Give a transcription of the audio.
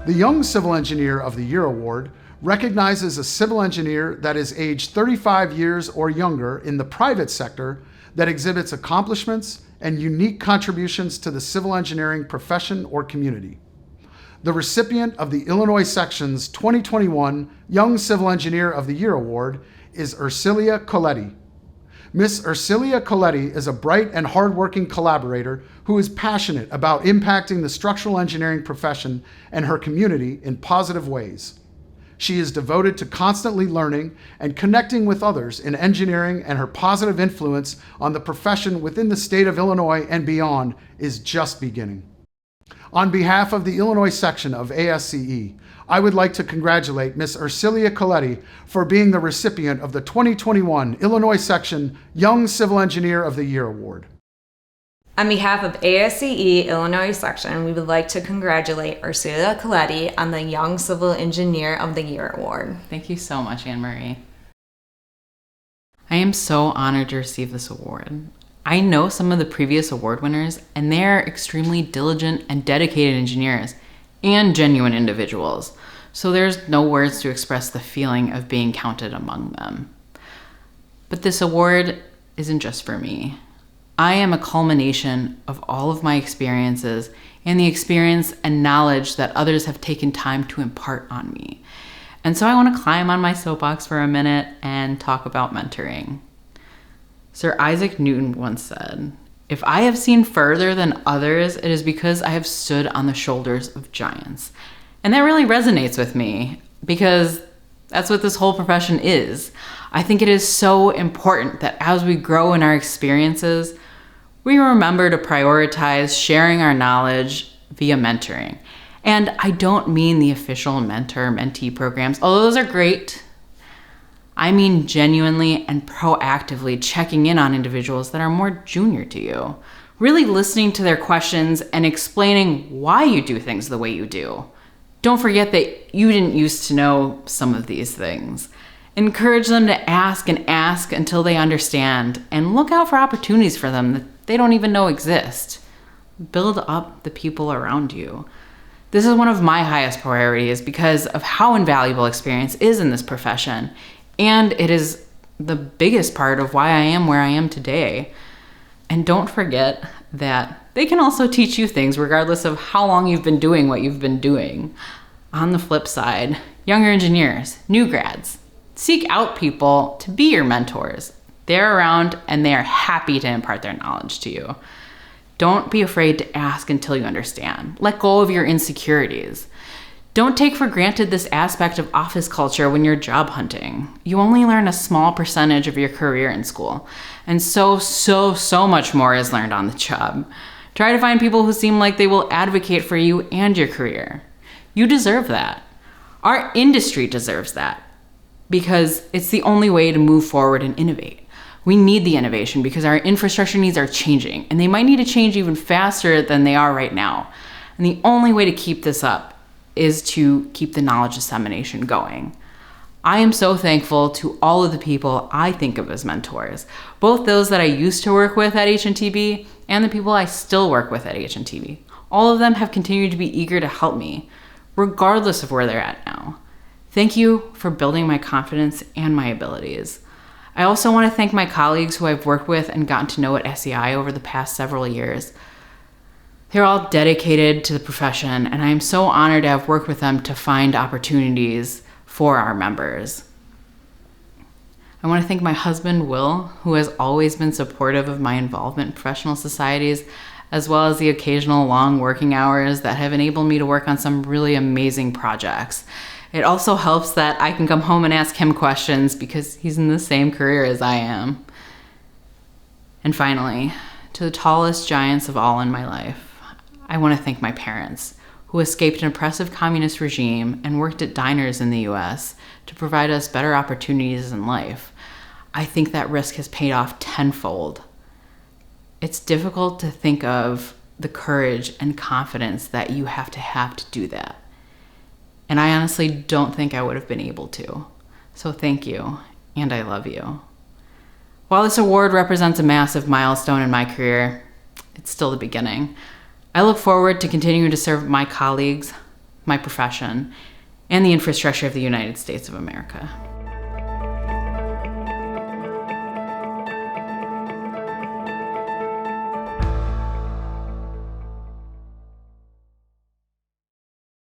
The Young Civil Engineer of the Year Award recognizes a civil engineer that is aged 35 years or younger in the private sector that exhibits accomplishments and unique contributions to the civil engineering profession or community. The recipient of the Illinois Section's 2021 Young Civil Engineer of the Year Award is Irsilia Colletti. Miss Irsilia Colletti is a bright and hardworking collaborator who is passionate about impacting the structural engineering profession and her community in positive ways. She is devoted to constantly learning and connecting with others in engineering, and her positive influence on the profession within the state of Illinois and beyond is just beginning. On behalf of the Illinois section of ASCE, I would like to congratulate Ms. Irsilia Colletti for being the recipient of the 2021 Illinois Section Young Civil Engineer of the Year Award. On behalf of ASCE Illinois Section, we would like to congratulate Irsilia Colletti on the Young Civil Engineer of the Year Award. Thank you so much, Anne-Marie. I am so honored to receive this award. I know some of the previous award winners, and they are extremely diligent and dedicated engineers and genuine individuals, so there's no words to express the feeling of being counted among them. But this award isn't just for me. I am a culmination of all of my experiences and the experience and knowledge that others have taken time to impart on me. And so I want to climb on my soapbox for a minute and talk about mentoring. Sir Isaac Newton once said, "If I have seen further than others, it is because I have stood on the shoulders of giants." And that really resonates with me because that's what this whole profession is. I think it is so important that as we grow in our experiences, we remember to prioritize sharing our knowledge via mentoring. And I don't mean the official mentor-mentee programs, although those are great. I mean genuinely and proactively checking in on individuals that are more junior to you, really listening to their questions and explaining why you do things the way you do. Don't forget that you didn't used to know some of these things. Encourage them to ask and ask until they understand, and look out for opportunities for them that they don't even know exist. Build up the people around you. This is one of my highest priorities because of how invaluable experience is in this profession. And it is the biggest part of why I am where I am today. And don't forget that they can also teach you things regardless of how long you've been doing what you've been doing. On the flip side, younger engineers, new grads, seek out people to be your mentors. They're around and they are happy to impart their knowledge to you. Don't be afraid to ask until you understand. Let go of your insecurities. Don't take for granted this aspect of office culture when you're job hunting. You only learn a small percentage of your career in school, and so much more is learned on the job. Try to find people who seem like they will advocate for you and your career. You deserve that. Our industry deserves that because it's the only way to move forward and innovate. We need the innovation because our infrastructure needs are changing, and they might need to change even faster than they are right now. And the only way to keep this up is to keep the knowledge dissemination going. I am so thankful to all of the people I think of as mentors, both those that I used to work with at HNTB and the people I still work with at HNTB. All of them have continued to be eager to help me, regardless of where they're at now. Thank you for building my confidence and my abilities. I also want to thank my colleagues who I've worked with and gotten to know at SEI over the past several years. They're all dedicated to the profession, and I am so honored to have worked with them to find opportunities for our members. I want to thank my husband, Will, who has always been supportive of my involvement in professional societies, as well as the occasional long working hours that have enabled me to work on some really amazing projects. It also helps that I can come home and ask him questions because he's in the same career as I am. And finally, to the tallest giants of all in my life, I want to thank my parents, who escaped an oppressive communist regime and worked at diners in the US to provide us better opportunities in life. I think that risk has paid off tenfold. It's difficult to think of the courage and confidence that you have to do that. And I honestly don't think I would have been able to. So thank you, and I love you. While this award represents a massive milestone in my career, it's still the beginning. I look forward to continuing to serve my colleagues, my profession, and the infrastructure of the United States of America.